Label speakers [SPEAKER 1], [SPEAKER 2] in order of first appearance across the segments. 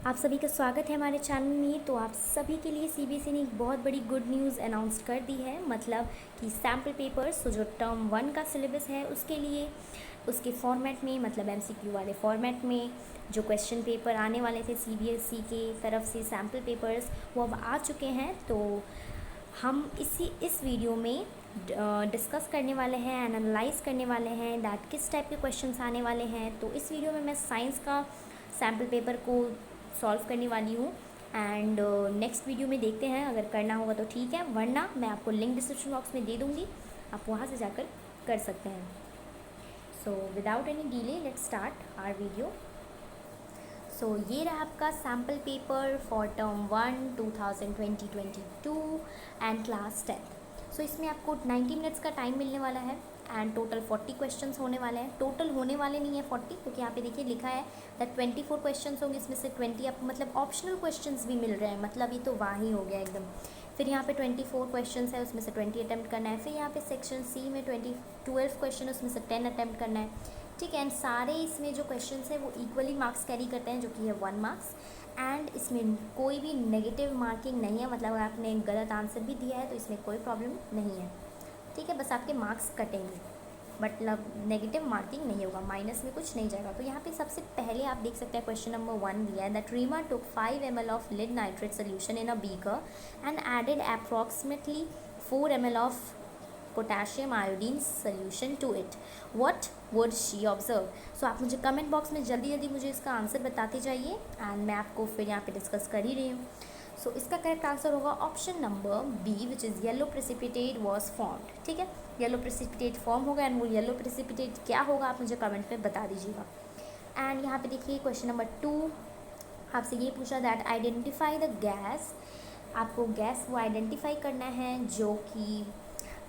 [SPEAKER 1] आप सभी का स्वागत है हमारे चैनल में। तो आप सभी के लिए सीबीएसई ने एक बहुत बड़ी गुड न्यूज़ अनाउंस कर दी है, मतलब कि सैम्पल पेपर्स जो टर्म 1 का सिलेबस है उसके लिए उसके फॉर्मेट में, मतलब एमसीक्यू वाले फॉर्मेट में जो क्वेश्चन पेपर आने वाले थे सीबीएसई के तरफ से सैम्पल पेपर्स, वो अब आ चुके हैं। तो हम इस वीडियो में डिस्कस करने वाले हैं, एनालाइज करने वाले हैं दैट किस टाइप के क्वेश्चंस आने वाले हैं। तो इस वीडियो में मैं साइंस का सैम्पल पेपर को सॉल्व करने वाली हूँ एंड नेक्स्ट वीडियो में देखते हैं, अगर करना होगा तो ठीक है, वरना मैं आपको लिंक डिस्क्रिप्शन बॉक्स में दे दूँगी, आप वहाँ से जाकर कर सकते हैं। So without any delay let's start our video. So ये रहा आपका sample paper for term 1 2022 and class 10। So इसमें आपको 90 मिनट्स का टाइम मिलने वाला है एंड टोटल 40 क्वेश्चंस होने वाले हैं। टोटल होने वाले नहीं है 40, क्योंकि यहाँ पे देखिए लिखा है दैट 24 क्वेश्चंस होंगे, इसमें से 20 आपको मतलब ऑप्शनल क्वेश्चंस भी मिल रहे हैं, मतलब ये तो वाह ही हो गया एकदम। फिर यहाँ पे 24 क्वेश्चंस है, उसमें से 20 अटैम्प्ट करना है। फिर यहाँ पे सेक्शन सी में 12 क्वेश्चन, उसमें से 10 अटैम्प्ट करना है, ठीक है। एंड सारे इसमें जो क्वेश्चंस हैं वो इक्वली मार्क्स कैरी करते हैं, जो कि है 1 मार्क्स। एंड इसमें कोई भी नेगेटिव मार्किंग नहीं है, मतलब अगर आपने गलत आंसर भी दिया है तो इसमें कोई प्रॉब्लम नहीं है, ठीक है। बस आपके मार्क्स कटेंगे, मतलब नेगेटिव मार्किंग नहीं होगा, माइनस में कुछ नहीं जाएगा। तो यहाँ पे सबसे पहले आप देख सकते हैं क्वेश्चन नंबर 1 दिया है that Reema took 5 ml of lead nitrate solution in a beaker and added approximately 4 ml of potassium iodine solution to it, what would she observe. So आप मुझे कमेंट बॉक्स में जल्दी जल्दी मुझे इसका आंसर बताते जाइए एंड मैं आपको फिर यहाँ पे डिस्कस कर ही रही हूँ। सो इसका करेक्ट आंसर होगा option number B, which is yellow precipitate was formed, ठीक है। येलो प्रेसिपिटेट फॉर्म होगा एंड वो येलो प्रेसिपिटेट क्या होगा आप मुझे कमेंट में बता दीजिएगा। एंड यहाँ पे देखिए क्वेश्चन नंबर 2 आपसे ये पूछा दैट आइडेंटिफाई द गैस, आपको गैस वो आइडेंटिफाई करना है जो कि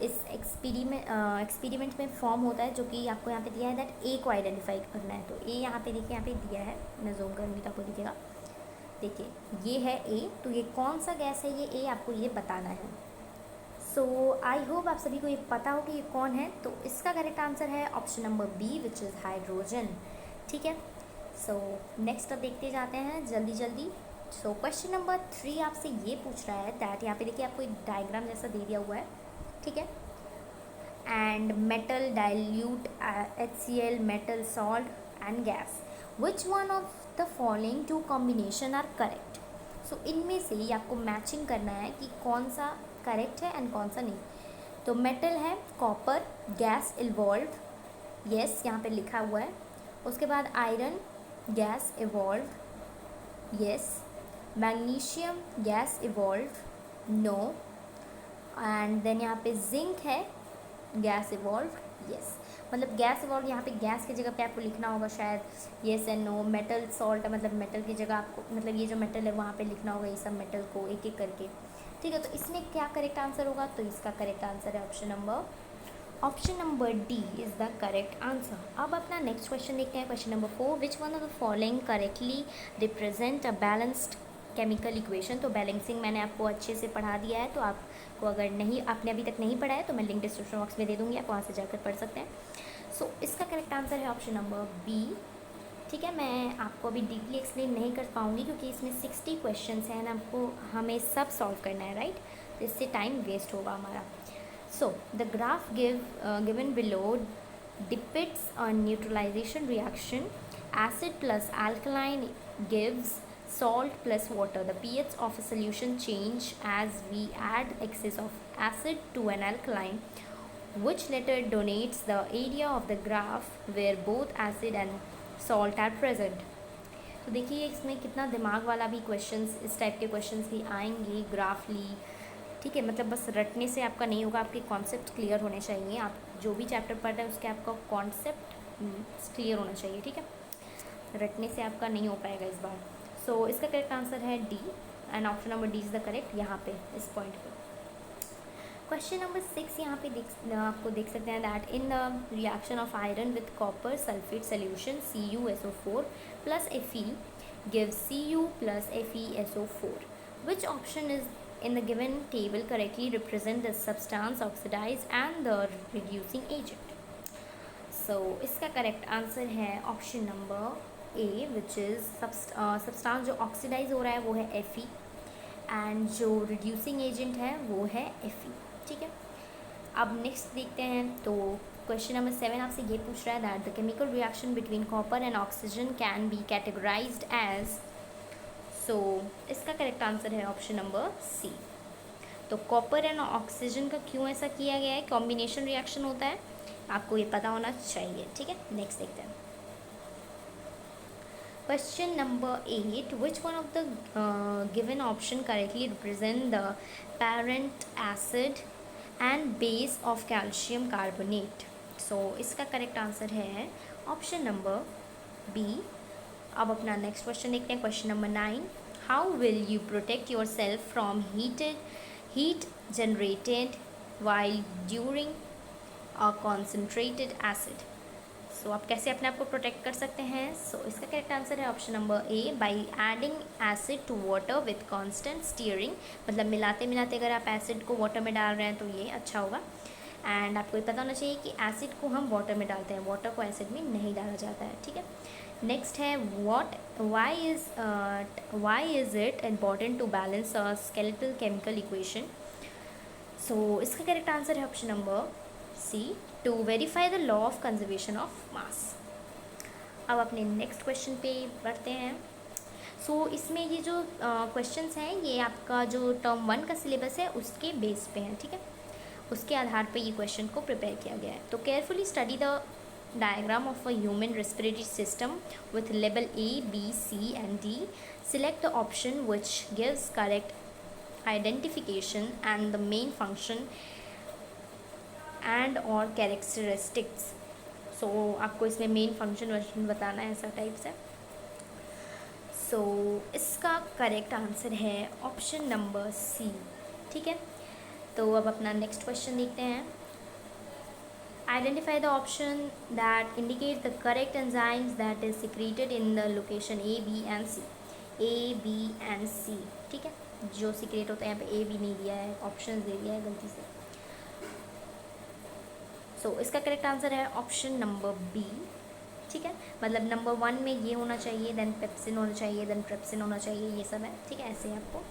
[SPEAKER 1] इस एक्सपेरिमेंट में फॉर्म होता है, जो कि आपको यहाँ पे दिया है दैट ए को आइडेंटिफाई करना है। तो ए यहाँ पे देखिए, यहाँ पे दिया है, मैं जूम करूँगी तो आपको दिखेगा, देखिए ये है ए। तो ये कौन सा गैस है, ये ए आपको ये बताना है। सो आई होप आप सभी को ये पता हो कि ये कौन है। तो इसका करेक्ट आंसर है option number B, which is hydrogen, ठीक है। सो नेक्स्ट अब देखते जाते हैं जल्दी जल्दी। सो क्वेश्चन नंबर 3 आपसे ये पूछ रहा है दैट, यहाँ पे देखिए आपको एक डायग्राम जैसा दे दिया हुआ है, ठीक है। And metal dilute HCl, metal salt and gas, which one of the following two combination are correct. So इनमें से ही आपको मैचिंग करना है कि कौन सा करेक्ट है एंड कौन सा नहीं। तो मेटल है कॉपर, गैस इवॉल्व, यस यहाँ पे लिखा हुआ है। उसके बाद iron, gas evolve, yes. Magnesium, gas evolve, no. And then यहाँ पे जिंक है, गैस इवॉल्व, यस। मतलब गैस इवॉल्व, यहाँ पे गैस की जगह पे आपको लिखना होगा शायद yes and no. Metal salt, मतलब मेटल की जगह आपको, मतलब ये जो मेटल है वहाँ पे लिखना होगा ये सब मेटल को एक एक करके, ठीक है। तो इसमें क्या करेक्ट आंसर होगा, तो इसका करेक्ट आंसर है option number D is the correct answer. अब अपना नेक्स्ट क्वेश्चन देखते हैं, question number 4, which one of the following correctly represent a balanced chemical equation. तो बैलेंसिंग मैंने आपको अच्छे से पढ़ा दिया है, तो आपको अगर नहीं, आपने अभी तक नहीं पढ़ा है तो मैं लिंक डिस्क्रिप्शन बॉक्स में दे दूँगी, आप वहाँ से जाकर पढ़ सकते हैं। सो इसका करेक्ट आंसर है ऑप्शन नंबर बी, ठीक है। मैं आपको अभी डीपली एक्सप्लेन नहीं कर पाऊँगी क्योंकि इसमें 60 क्वेश्चन हैं ना, आपको हमें सब सॉल्व करना है, राइट। तो इससे टाइम वेस्ट होगा हमारा। So the graph given below depicts a neutralization reaction. Acid plus alkaline gives salt plus water. The pH of a solution change as we add excess of acid to an alkaline. Which letter denotes the area of the graph where both acid and salt are present? तो देखिए इसमें कितना दिमाग वाला भी questions, इस type के questions भी आएंगे। ग्राफ ली, ठीक है, मतलब बस रटने से आपका नहीं होगा, आपके कॉन्सेप्ट क्लियर होने चाहिए। आप जो भी चैप्टर पढ़ रहे हैं उसके आपका कॉन्सेप्ट क्लियर होना चाहिए, ठीक है। रटने से आपका नहीं हो पाएगा इस बार। सो इसका करेक्ट आंसर है D and option number D is the correct यहाँ पे, इस पॉइंट पे। क्वेश्चन नंबर 6 यहाँ पे आपको देख सकते हैं that in the reaction of iron with copper sulphate solution CuSO4 plus Fe gives Cu plus FeSO4. Which option is in the given table correctly represent the substance oxidized and the reducing agent? So इसका correct answer है option number A which is substance जो oxidise हो रहा है वो है Fe, and जो reducing agent है वो है Fe। ठीक है, अब नेक्स्ट देखते हैं। तो क्वेश्चन नंबर 7 आपसे ये पूछ रहा है that the chemical reaction between copper and oxygen can be categorized as. So इसका करेक्ट आंसर है ऑप्शन नंबर सी। तो कॉपर एंड ऑक्सीजन का क्यों ऐसा किया गया है, कॉम्बिनेशन रिएक्शन होता है, आपको ये पता होना चाहिए। ठीक है, नेक्स्ट देखते हैं। Question number 8. Which one of the given option correctly represent the parent acid and base of calcium carbonate? So इसका करेक्ट आंसर है ऑप्शन नंबर बी। अब अपना नेक्स्ट क्वेश्चन देखते हैं। Question number 9. How will you protect yourself from heat generated while during a concentrated acid? सो आप कैसे अपने आप को प्रोटेक्ट कर सकते हैं? सो इसका करेक्ट आंसर है option number A, by adding acid to water with constant stirring. मतलब मिलाते मिलाते अगर आप एसिड को वाटर में डाल रहे हैं तो ये अच्छा होगा। एंड आपको ये पता होना चाहिए कि एसिड को हम वाटर में डालते हैं, वाटर को एसिड में नहीं डाला जाता है। ठीक है, नेक्स्ट है why is it important to balance a skeletal chemical equation? So इसका करेक्ट आंसर है option number C, to verify the law of conservation of mass. अब अपने नेक्स्ट क्वेश्चन पे बढ़ते हैं। सो इसमें ये जो क्वेश्चंस हैं ये आपका जो टर्म 1 का सिलेबस है उसके बेस पे हैं। ठीक है, उसके आधार पे ये क्वेश्चन को प्रिपेयर किया गया है। तो carefully study the diagram of a human respiratory system with level A, B, C and D. Select the option which gives correct identification and the main function and और कैरेक्टरिस्टिक्स। सो आपको इसमें main function बताना है ऐसा type से। सो इसका correct answer है option number C. ठीक है, तो अब अपना नेक्स्ट क्वेश्चन देखते हैं। Identify the option that indicate the correct enzymes that is secreted in the location A, B and C। A, B and C। ठीक है, जो सिक्रेट होता है, यहाँ पे A भी नहीं दिया है, ऑप्शन दे दिया है गलती से। सो इसका करेक्ट आंसर है ऑप्शन नंबर बी। ठीक है, मतलब नंबर 1 में ये होना चाहिए, देन पेप्सिन होना चाहिए, देन ट्रिप्सिन होना चाहिए, ये सब है। ठीक है, ऐसे आपको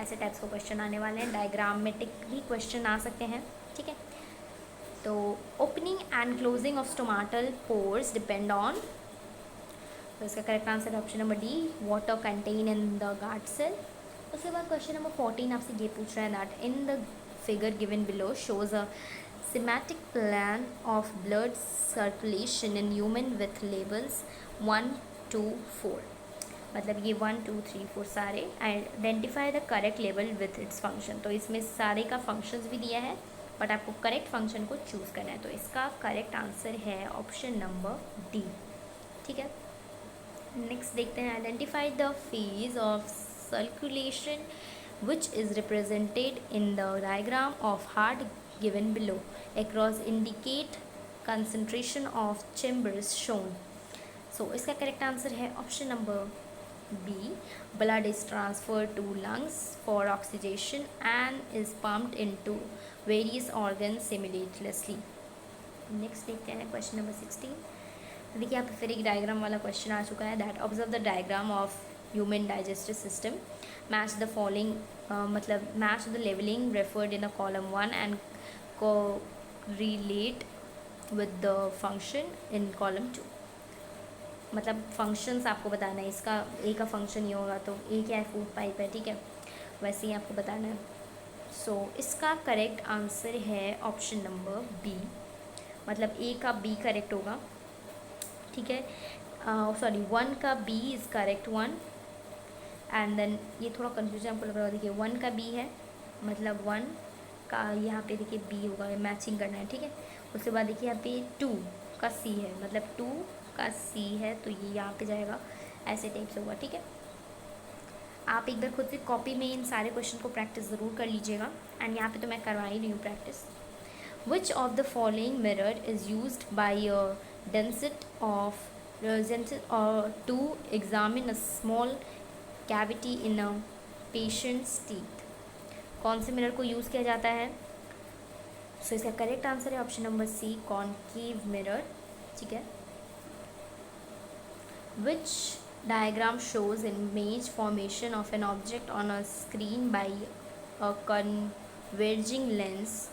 [SPEAKER 1] ऐसे टाइप्स को क्वेश्चन आने वाले हैं। डायग्रामेटिक भी क्वेश्चन आ सकते हैं। ठीक है, तो opening and closing of stomatal pores depend on. तो इसका करेक्ट आंसर है option number D, water content in the guard cell. उसके बाद क्वेश्चन नंबर 14 आपसे ये पूछ रहा है that in the figure given below shows a schematic plan of blood circulation in human with labels 1, 2, 4। मतलब ये 1, 2, 3, 4 सारे identify the correct level with its function. तो इसमें सारे का फंक्शंस भी दिया है बट आपको करेक्ट फंक्शन को चूज़ करना है। तो इसका करेक्ट आंसर है ऑप्शन नंबर डी। ठीक है, नेक्स्ट देखते हैं। Identify the phase of circulation which is represented in the diagram of heart given below across indicate concentration of chambers shown। so इसका करेक्ट आंसर है option number B, blood is transferred to lungs for oxygenation and is pumped into various organs simultaneously। Next देखते हैं question number 16। देखिए यहाँ पे फिर एक diagram वाला क्वेश्चन आ चुका है that observe the diagram of human digestive system, match the following, मतलब match the labelling referred in a column 1 and correlate with the function in column 2। मतलब फंक्शंस आपको बताना है। इसका ए का फंक्शन ये होगा तो ए क्या है, फूड पाइप है। ठीक है, वैसे ही आपको बताना है। सो इसका करेक्ट आंसर है ऑप्शन नंबर बी, मतलब ए का बी करेक्ट होगा। ठीक है, सॉरी 1 का B is correct 1 and then ये थोड़ा कन्फ्यूजन आपको लग रहा है। देखिए 1 का बी है, मतलब 1 का यहाँ पे देखिए बी होगा, मैचिंग करना है। ठीक है, उसके बाद देखिए यहाँ पे 2 का सी है, मतलब 2 का सी है तो ये यहाँ पे जाएगा, ऐसे टाइप से होगा। ठीक है, आप एक बार खुद से कॉपी में इन सारे क्वेश्चन को प्रैक्टिस ज़रूर कर लीजिएगा एंड यहाँ पे तो मैं करवा ही रही हूँ practice. Which of the following mirror is used by a dentist to examine a small cavity in a patient's teeth? कौन से मिरर को यूज़ किया जाता है? सो इसका करेक्ट आंसर है option number C, concave mirror. ठीक है, which diagram shows an image formation of an object on a screen by a converging lens.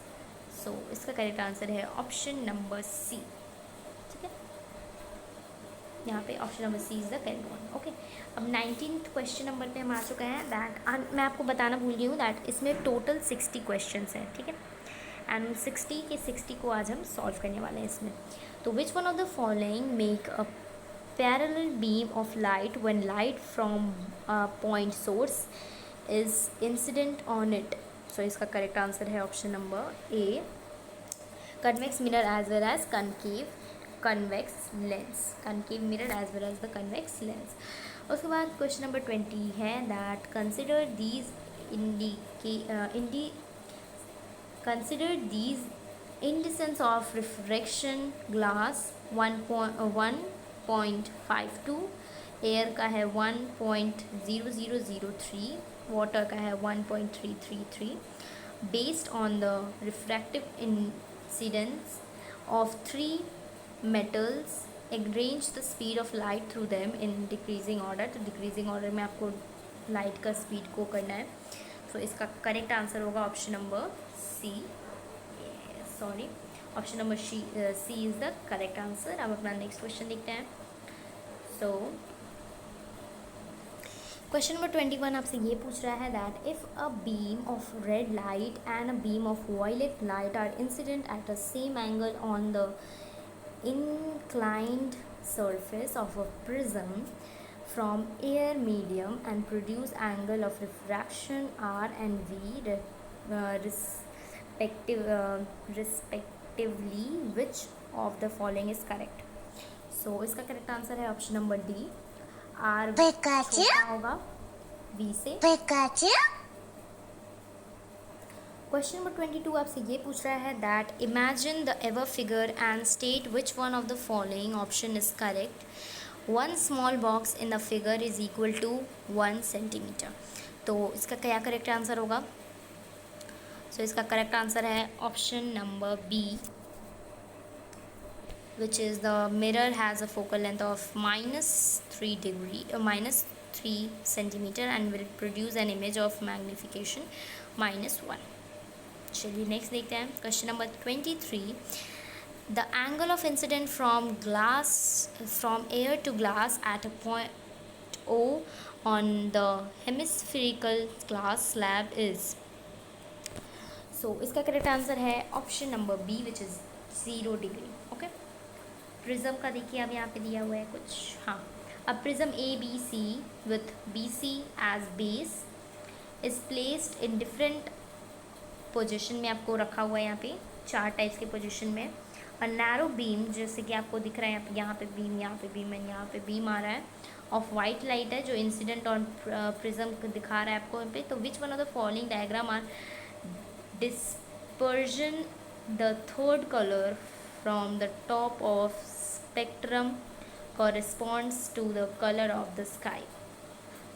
[SPEAKER 1] So इसका करेक्ट आंसर है ऑप्शन नंबर सी. ठीक है, यहाँ पे option number C is the correct one. Okay, अब 19th question number पे हम आ चुके हैं. दैट मैं आपको बताना भूल गई हूँ दैट इसमें टोटल 60 क्वेश्चन हैं. ठीक है, एंड 60 के 60 को आज हम सॉल्व करने वाले हैं इसमें. तो which one of the following make a parallel beam of light when light from a point source is incident on it. So इसका correct answer है option number A, convex mirror as well as concave convex lens. Concave mirror as well as the convex lens. उसके बाद question number 20 है that consider these indices of refraction. glass 1.52, air का है 1.0003, water का है 1.333. Based on the refractive incidence of 3 metals arrange the speed of light through them in decreasing order. तो decreasing order में आपको लाइट का speed को करना है. तो इसका करेक्ट आंसर होगा option number C. Sorry, option number C is the correct answer. अब अपना नेक्स्ट क्वेश्चन देखते हैं. सो क्वेश्चन नंबर 21 आपसे ये पूछ रहा है that if a beam of red light and a beam of violet light are incident at the same angle on the inclined surface of a prism from air medium and produce angle of refraction R and V respectively, which of the following is correct? So इसका correct answer है option number D. Are छोटा होगा we से. Question number 22 आपसे ये पूछ रहा है that imagine the above figure and state which one of the following option is correct. 1 small box in the figure is equal to 1 centimetre. तो इसका क्या करेक्ट आंसर होगा? सो इसका करेक्ट आंसर है option number B, which is the mirror has a focal length of -3 centimeter and will produce an image of magnification -1. चलिए next देखते हैं. Question number 23, the angle of incidence from air to glass at a point O on the hemispherical glass slab is. So इसका correct answer है option number B, which is 0 degree. Okay, prism का देखिए अब यहाँ पे दिया हुआ है कुछ. हाँ, अब prism ABC with BC as base is placed in different position में आपको रखा हुआ है यहाँ पे 4 टाइप्स के पोजीशन में. और नैरो बीम जैसे कि आपको दिख रहा है यहाँ पे बीम, यहाँ पे बीम एंड यहाँ पे बीम आ रहा है ऑफ वाइट लाइट है जो इंसिडेंट ऑन प्रिज्म दिखा रहा है आपको यहाँ पे. तो which one of the following diagram are dispersion the third colour from the top of spectrum corresponds to the color of the sky.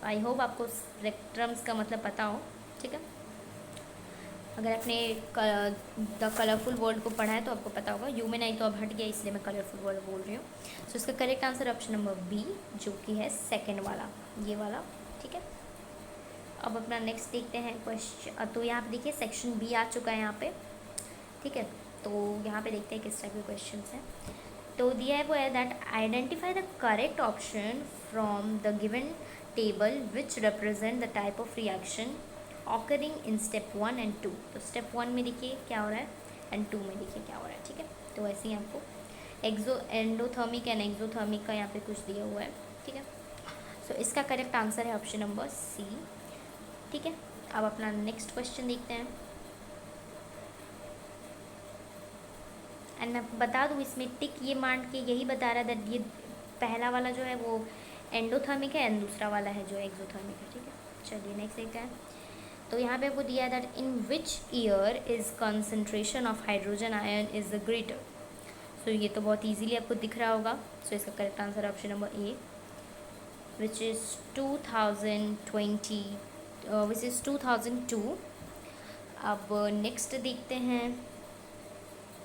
[SPEAKER 1] I hope आपको स्पेक्ट्रम्स का मतलब पता हो. ठीक है, अगर आपने द कलरफुल वर्ल्ड को पढ़ा है तो आपको पता होगा. ह्यूमन आई तो अब हट गया इसलिए मैं कलरफुल वर्ल्ड बोल रही हूँ. सो इसका correct answer option number B, जो कि है सेकेंड वाला, ये वाला. ठीक है, अब अपना नेक्स्ट देखते हैं क्वेश्चन. तो यहाँ पे देखिए सेक्शन बी आ चुका है यहाँ पे. ठीक है, तो यहाँ पे देखते हैं किस टाइप के क्वेश्चन हैं. तो दिया है वो है that identify the correct option from the given table which represent the type of reaction occurring in step 1 and 2. तो स्टेप 1 में देखिए क्या हो रहा है एंड 2 में देखिए क्या हो रहा है. ठीक है, तो ऐसे ही आपको एंडोथर्मिक एंड एक्सोथर्मिक का यहाँ पे कुछ दिया हुआ है. ठीक है, सो इसका करेक्ट आंसर है ऑप्शन नंबर सी. ठीक है, अब अपना नेक्स्ट क्वेश्चन देखते हैं. एंड मैं बता दूँ इसमें टिक ये मान के यही बता रहा है दैट ये पहला वाला जो है वो एंडोथर्मिक है एंड दूसरा वाला है जो एक्सोथर्मिक है. ठीक है, चलिए नेक्स्ट देखते हैं. तो यहाँ पे आपको दिया है that in which year is concentration of hydrogen ion is the greater. So ये तो बहुत ईजीली आपको दिख रहा होगा. सो इसका correct answer option number A, which is 2002. अब नेक्स्ट देखते हैं.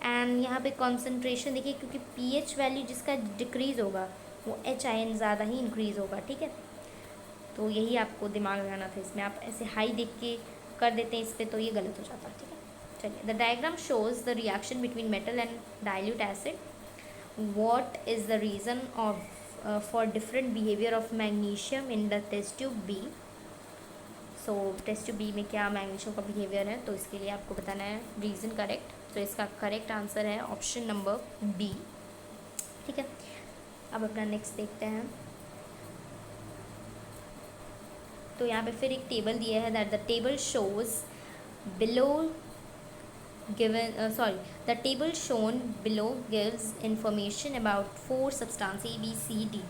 [SPEAKER 1] एंड यहाँ पे कॉन्सेंट्रेशन देखिए, क्योंकि पीएच वैल्यू जिसका डिक्रीज़ होगा वो HIN ज़्यादा ही इंक्रीज़ होगा, ठीक है। तो यही आपको दिमाग लगाना था इसमें, आप ऐसे हाई देख के कर देते हैं इस पर तो ये गलत हो जाता है, ठीक है। चलिए, the diagram shows the reaction between metal and dilute acid. What is the reason of for different behaviour of magnesium in the test tube B. So test tube B में क्या मैग्नीशियम का बिहेवियर है, तो इसके लिए आपको बताना है रीज़न करेक्ट। तो इसका करेक्ट आंसर है ऑप्शन नंबर बी, ठीक है। अब अपना नेक्स्ट देखते हैं। तो यहाँ पे फिर एक टेबल दिया है, that the table shows below given sorry the table shown below gives information about 4 substance ABCD।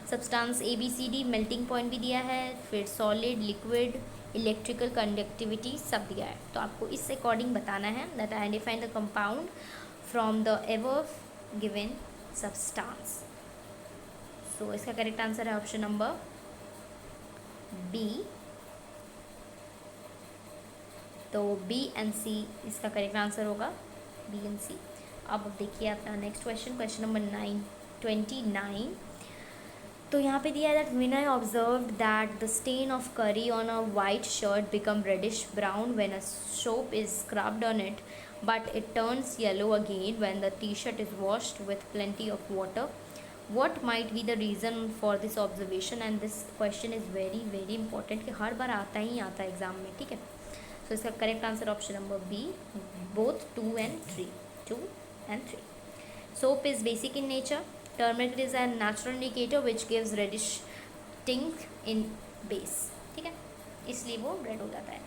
[SPEAKER 1] Substance ABCD melting point भी दिया है, फिर सॉलिड, लिक्विड, इलेक्ट्रिकल कंडक्टिविटी सब दिया है। तो आपको इस अकॉर्डिंग बताना है that identify the compound from the above given substance. So इसका करेक्ट आंसर है ऑप्शन नंबर बी। तो बी एंड सी इसका करेक्ट आंसर होगा, बी एंड सी। अब देखिए अपना नेक्स्ट क्वेश्चन, क्वेश्चन नंबर 29। तो यहाँ पे दिया है that Vinay observed that the stain of curry on a white shirt become reddish brown when a soap is scrubbed on it, but it turns yellow again when the T shirt is washed with plenty of water. What might be the reason for this observation? And this question is very very important कि हर बार आता ही आता है exam में, ठीक है। तो इसका correct answer option number B, both 2 and 3। Soap is basic in nature. Turmeric is a natural indicator which gives reddish tinge in base, ठीक है, इसलिए वो रेड हो जाता है।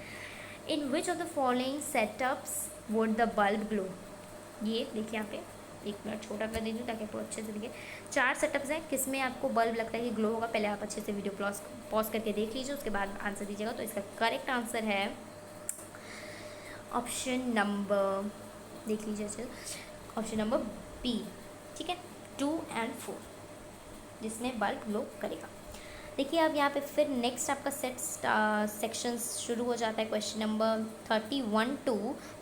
[SPEAKER 1] In which of the following setups would the bulb glow. ये देखिए यहाँ पे, एक मिनट छोटा कर दीजिए ताकि आपको अच्छे से दिखे। 4 सेटअप्स हैं, किसमें आपको बल्ब लगता है कि ग्लो होगा, पहले आप अच्छे से वीडियो पॉज करके देख लीजिए, उसके बाद आंसर दीजिएगा। तो इसका करेक्ट आंसर है ऑप्शन नंबर, देख लीजिए चल, ऑप्शन नंबर बी, ठीक है, 2 and 4, जिसमें बल्ब ग्लो करेगा। देखिए अब यहाँ पे फिर नेक्स्ट आपका सेक्शंस शुरू हो जाता है। क्वेश्चन नंबर 31 to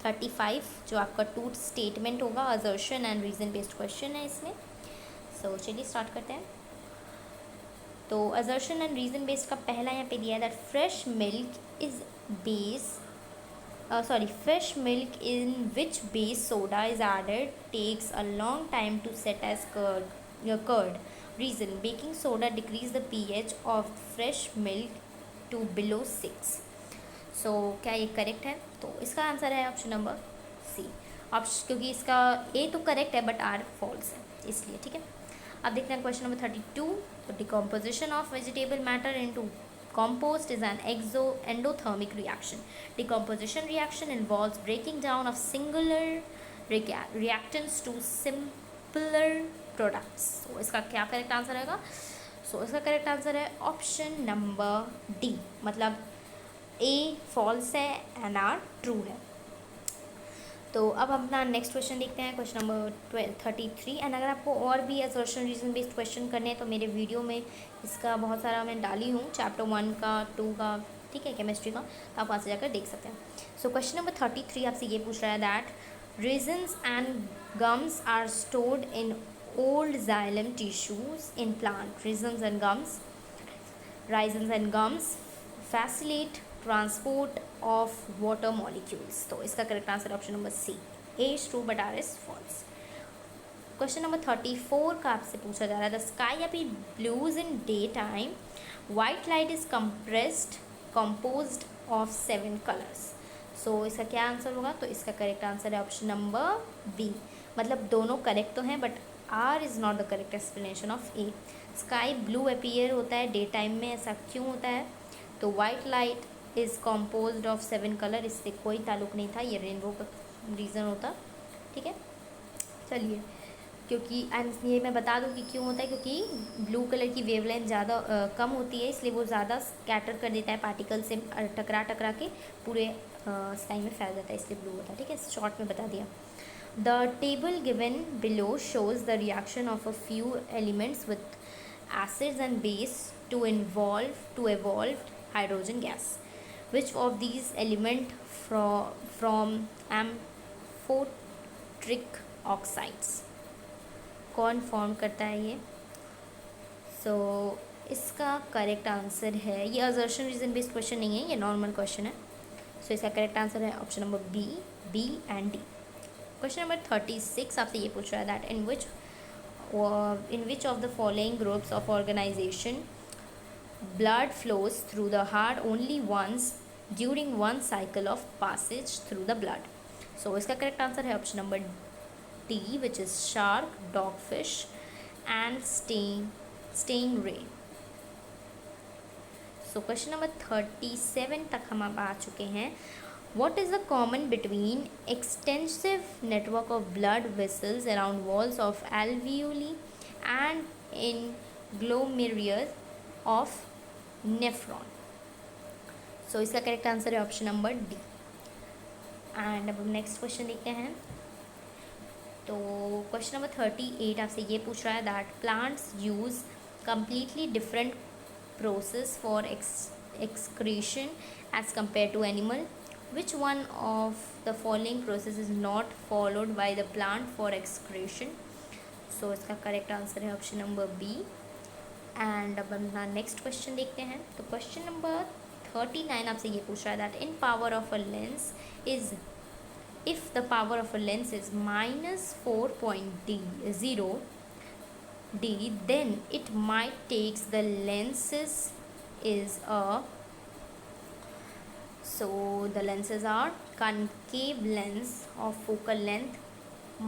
[SPEAKER 1] 35 जो आपका 2 स्टेटमेंट होगा, assertion and reason based question है इसमें। सो चलिए स्टार्ट करते हैं। तो असर्शन एंड रीजन बेस्ड का पहला यहाँ पे दिया है that fresh milk is base fresh milk in which base soda is added takes a long time to set as curd. Reason: baking soda decrease the pH of fresh milk to below 6। सो क्या ये correct है? तो इसका answer है option number सी। Option, क्योंकि इसका ए तो correct है बट आर फॉल्स है, इसलिए, ठीक है। अब देखते हैं क्वेश्चन नंबर 32। तो decomposition of vegetable matter into compost is an endothermic reaction। Decomposition reaction involves breaking down of singular reactants to simpler products। so इसका क्या करेक्ट आंसर रहेगा? इसका करेक्ट आंसर है ऑप्शन नंबर डी, मतलब ए false है and are true है। तो अब अपना नेक्स्ट क्वेश्चन देखते हैं, क्वेश्चन नंबर 33। एंड अगर आपको और भी असर्शन रीजन बेस्ड क्वेश्चन करने हैं तो मेरे वीडियो में इसका बहुत सारा मैं डाली हूँ, चैप्टर 1 का, 2 का, ठीक है, केमिस्ट्री का, तो आप वहाँ से जाकर देख सकते हैं। सो क्वेश्चन नंबर 33 आपसे ये पूछ रहा है that resins and gums are stored in old xylem tissues in plant. Resins and gums facilitate transport of water molecules. तो इसका correct answer option number C, A is true but R is false. Question number 34 का आपसे पूछा जा रहा है the sky अपी blues in day time, white light is composed of 7 colours. So इसका क्या आंसर होगा? तो इसका करेक्ट आंसर है ऑप्शन नंबर बी, मतलब दोनों करेक्ट तो हैं but R is not the correct explanation of A. Sky blue appear होता है डे टाइम में, ऐसा क्यों होता है? तो white light is compose of 7 colour, इससे कोई ताल्लुक़ नहीं था, ये रेनबो का रीज़न होता, ठीक है। चलिए, क्योंकि ये मैं बता दूँ कि क्यों होता है, क्योंकि ब्लू कलर की वेवलेंथ ज़्यादा कम होती है, इसलिए वो ज़्यादा स्कैटर कर देता है पार्टिकल से, टकरा के पूरे स्काई में फैल जाता है, इसलिए ब्लू होता है, ठीक है। शॉर्ट में बता दिया। The table given below shows the reaction of a few elements with acids and base to evolve hydrogen gas। Which of these element from amphoteric oxides? कौन फॉर्म करता है ये? सो इसका करेक्ट आंसर है, ये असर्शन रीजन बेस्ड क्वेश्चन नहीं है, ये नॉर्मल क्वेश्चन है। सो इसका करेक्ट आंसर है option number B and D. Question number 36 आपसे ये पूछ रहा है that in which of the following groups of organization blood flows through the heart only once during one cycle of passage through the blood. So इसका correct answer है option number D which is shark, dogfish and stingray. So question number 37 तक हम अब आ चुके हैं। What is the common between extensive network of blood vessels around walls of alveoli and in glomerulus of nephron? So इसका correct answer है option number D. And अब हम next question देखते हैं। तो क्वेश्चन नंबर 38 आपसे ये पूछ रहा है that plants use completely different process for excretion as compared to animal. Which one of the following process is not followed by the plant for excretion? So इसका correct answer है option number B. And अब अपना next question देखते हैं। तो question number 39 आपसे ये पूछ रहा है that in power of a lens is if the power of a lens is minus 4.0 d, then it might takes the lenses is a, so the lenses are concave lens of focal length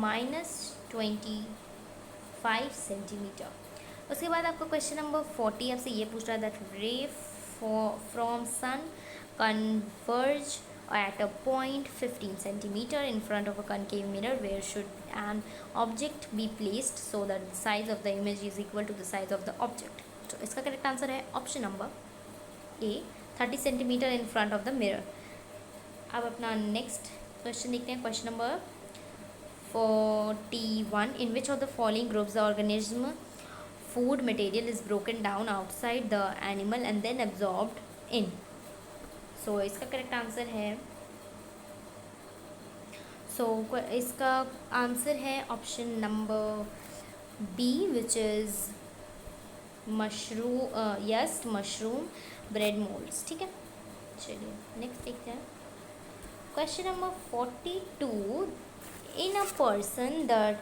[SPEAKER 1] minus 25 centimetre. उसके बाद आपका question number 40 आपसे ये पूछ रहा है that ray from sun converge at a point 15 centimeter in front of a concave mirror. Where should an object be placed so that the size of the image is equal to the size of the object? तो इसका correct answer है option number A 30 centimetre in front of the mirror. अब अपना next question देखते हैं। Question number 41 in which of the following groups the organism food material is broken down outside the animal and then absorbed in? So इसका correct answer है, इसका answer है option number B which is mushroom bread moulds. ठीक है, चलिए next देखते हैं। Question number 42 in a person the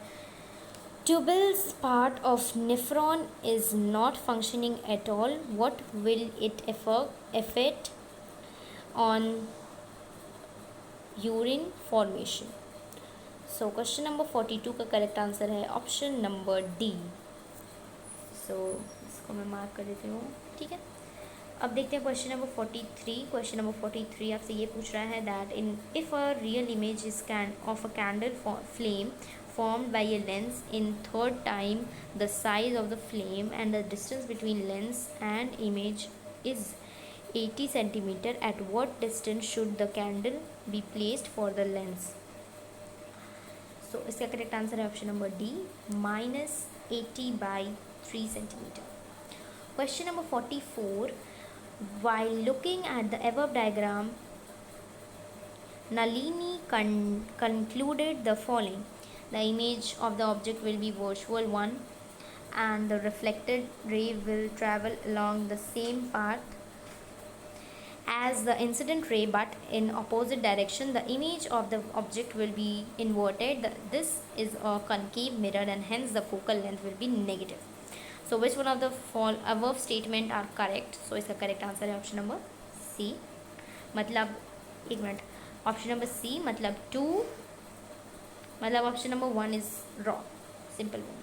[SPEAKER 1] tubules part of nephron is not functioning at all, what will it affect on urine formation? So question number 42 का correct answer है option number D. सो इसको मैं mark कर देती हूँ। ठीक है, अब देखते हैं क्वेश्चन नंबर 43। क्वेश्चन नंबर 43 आपसे ये पूछ रहा है that in if a real image is of a candle flame formed by a lens in third time the size of the flame and the distance between lens and image is 80 centimeter, at what distance should the candle be placed for the lens? So इसका correct answer है option number D -80 by 3 centimeter. Question number 44 while looking at the above diagram Nalini concluded the following: the image of the object will be virtual one and the reflected ray will travel along the same path as the incident ray but in opposite direction. The image of the object will be inverted. This is a concave mirror and hence the focal length will be negative. So which one of the above statement are correct? So इसका correct answer है option number सी, मतलब एक minute, option number सी मतलब 2, मतलब option number 1 is wrong, simple one.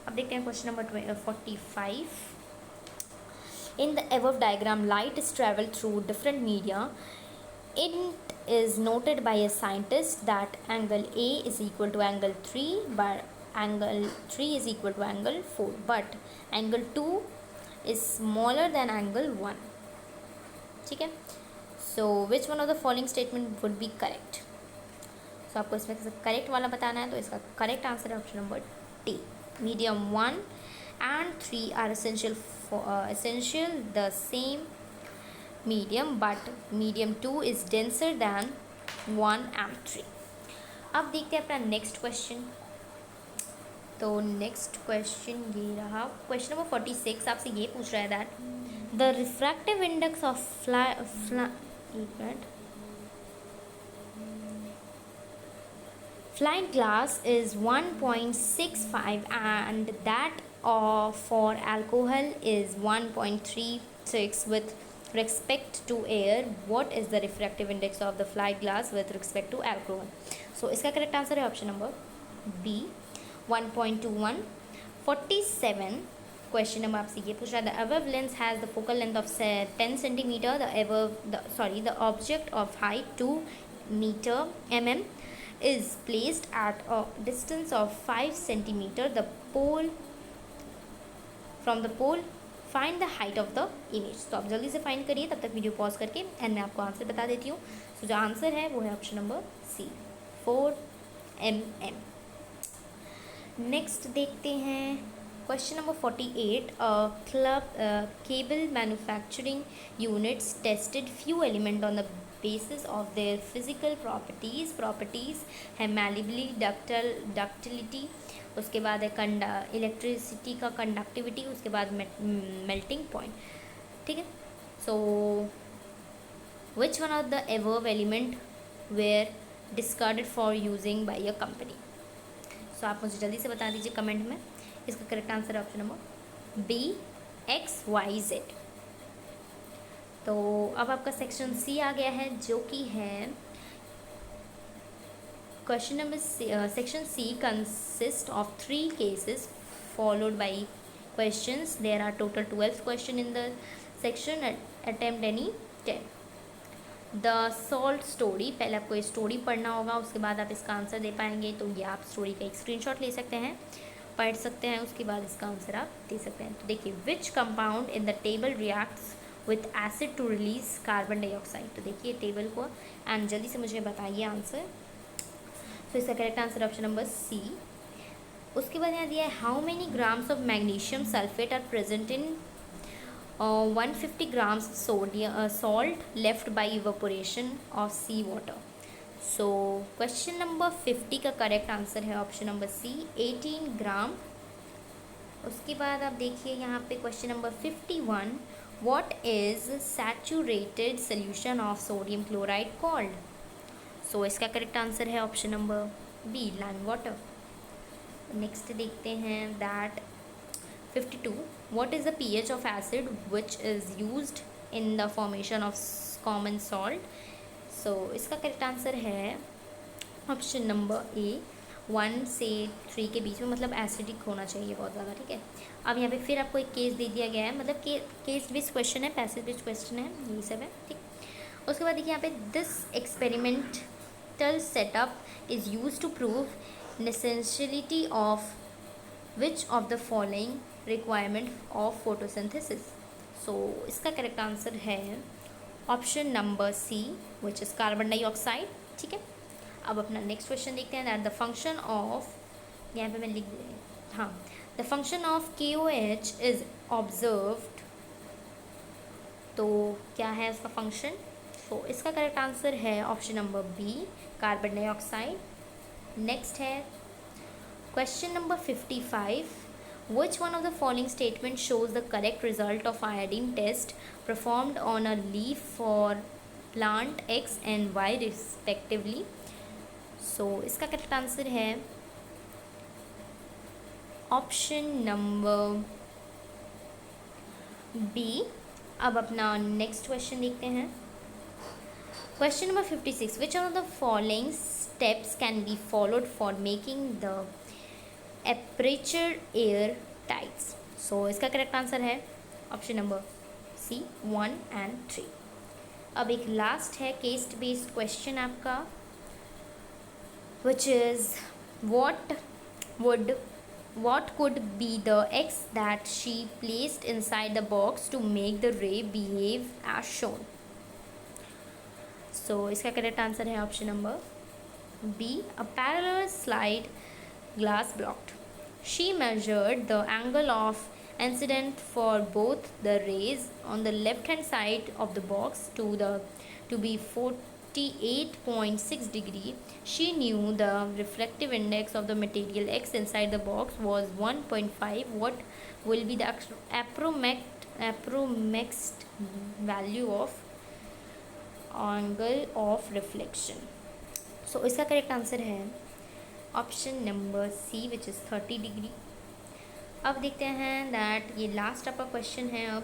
[SPEAKER 1] अब देखते हैं question number 45 in the above diagram light is traveled through different media. It is noted by a scientist that angle A is equal to angle 3 but angle 3 is equal to angle 4 but angle 2 is smaller than angle 1. ठीक है, so which one of the following statement would be correct? सो आपको इसमें से correct वाला बताना है। तो इसका करेक्ट आंसर है option number T, medium 1 and 3 are essential the same medium but medium 2 is denser than 1 and 3. अब देखते हैं अपना नेक्स्ट क्वेश्चन। तो नेक्स्ट क्वेश्चन ये रहा, क्वेश्चन नंबर 46 आपसे ये पूछ रहा है that the refractive index of एक minute, flying glass is 1.65 and that for alcohol is 1.36 with respect to air. What is the refractive index of the flight glass with respect to alcohol? So इसका correct answer है option number B 1.21. 47 question number आपसे ये पूछ रहा है the above lens has the focal length of 10 centimeter, the object of height 2 meter mm is placed at a distance of 5 centimeter from the pole. Find the height of the image. तो आप जल्दी से find करिए, तब तक video pause करके and मैं आपको आंसर बता देती हूँ. सो जो आंसर है वो है option number C 4 mm. Next देखते हैं question number 48. Club cable manufacturing units tested few element on the basis of their physical properties है malleability, ductility, उसके बाद है इलेक्ट्रिसिटी का कंडक्टिविटी, उसके बाद मेल्टिंग पॉइंट. ठीक है. So which one of the above element were discarded for using by a company. So आप मुझे जल्दी से बता दीजिए कमेंट में. इसका करेक्ट आंसर है ऑप्शन नंबर बी XYZ. तो अब आपका सेक्शन सी आ गया है, जो कि है question number section C consist of 3 cases followed by questions. There are total 12 question in the section. Attempt any 10. The salt story, पहले आपको ये स्टोरी पढ़ना होगा, उसके बाद आप इसका आंसर दे पाएंगे. तो ये आप स्टोरी का एक स्क्रीनशॉट ले सकते हैं, पढ़ सकते हैं, उसके बाद इसका आंसर आप दे सकते हैं. तो देखिए, which compound in the table reacts with acid to release carbon dioxide. तो देखिए टेबल को एंड जल्दी से मुझे बताइए आंसर. तो इसका correct answer option number C. उसके बाद यहाँ दिया है how many grams of magnesium sulphate are present in 150 grams salt left by evaporation of sea water. So question number 50 का करेक्ट आंसर है ऑप्शन नंबर सी 18 ग्राम. उसके बाद आप देखिए यहाँ पे question number 51. What is saturated solution of sodium chloride called? So इसका correct answer है option number B lime water. Next देखते हैं that 52. What is the pH of acid which is used in the formation of common salt? So इसका correct answer है option number ए 1 से 3 के बीच में, मतलब एसिडिक होना चाहिए बहुत ज़्यादा. ठीक है. अब यहाँ पे फिर आपको एक केस दे दिया गया है, मतलब केस बेस्ड क्वेश्चन है, पैसेज बेस्ड क्वेश्चन है, यही सब है. ठीक. उसके बाद देखिए यहाँ पे this experimental setup is use to prove necessity of which of the following requirement of photosynthesis. So इसका करेक्ट आंसर है option number C which is carbon dioxide. ठीक है. अब अपना नेक्स्ट क्वेश्चन देखते हैं दैट द फंक्शन ऑफ, यहाँ पे मैं लिख हाँ, the function of KOH is observed. तो क्या है उसका फंक्शन. तो इसका करेक्ट आंसर है option number B carbon dioxide. Next है question number 55. Which one of the following statement shows the correct result of iodine test performed on a leaf for plant X and Y respectively? So इसका correct answer है option number B. अब अपना next question देखते हैं. Question number 56. Which one of the following steps can be followed for making the aperture air tight? So इसका correct answer है option number C 1 and 3. अब एक last है केस बेस्ड क्वेश्चन आपका, which is what could be the X that she placed inside the box to make the ray behave as shown? So इसका correct answer है option number B a parallel slide glass blocked. She measured the angle of incident for both the rays on the left hand side of the box to be 58.6 degree, she knew the refractive index of the material X inside the box was 1.5. What will be the approximate value of angle of reflection? So इसका correct answer है option number C, which is 30 degree. अब देखते हैं that ये last आपका question है। अब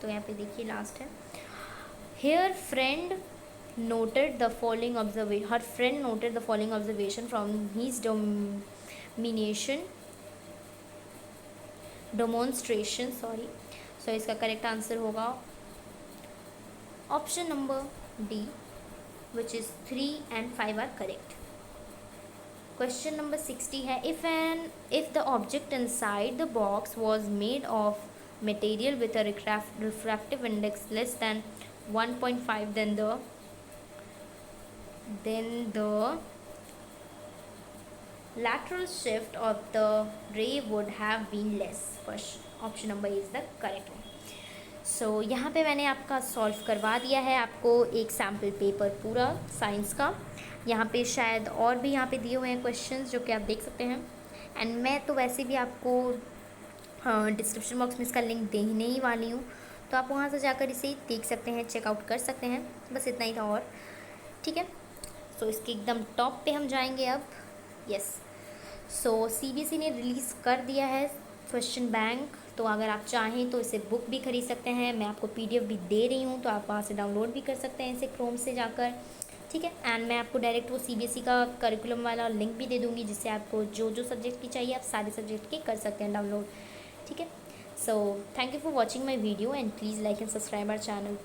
[SPEAKER 1] तो यहाँ पे देखिए लास्ट है, her friend noted the following observation. Her friend noted the following observation from his demonstration. Sorry. So इसका करेक्ट आंसर होगा option number D, which is 3 and 5 are correct. Question number 60 है, if the object inside the box was made of material with a refractive index less than 1.5, then the lateral shift of the ray would have been less. Option number is the correct one. सो यहाँ पे मैंने आपका solve करवा दिया है आपको एक sample paper पूरा साइंस का। यहाँ पे शायद और भी यहाँ पे दिए हुए हैं क्वेश्चंस जो कि आप देख सकते हैं। एंड मैं तो वैसे भी आपको डिस्क्रिप्शन बॉक्स में इसका लिंक देने ही वाली हूँ, तो आप वहाँ से जाकर इसे देख सकते हैं, चेकआउट कर सकते हैं। बस इतना ही था और ठीक है। सो इसके एकदम टॉप पे हम जाएंगे अब। यस, सो सीबीएसई ने रिलीज़ कर दिया है क्वेश्चन बैंक, तो अगर आप चाहें तो इसे बुक भी खरीद सकते हैं। मैं आपको पीडीएफ भी दे रही हूँ, तो आप वहाँ से डाउनलोड भी कर सकते हैं इसे क्रोम से जाकर, ठीक है। एंड मैं आपको डायरेक्ट वो सीबीएसई का करिकुलम वाला लिंक भी दे दूँगी, जिससे आपको जो जो सब्जेक्ट की चाहिए आप सारे सब्जेक्ट के कर सकते हैं डाउनलोड, ठीक है। So thank you for watching my video and please like and subscribe our channel.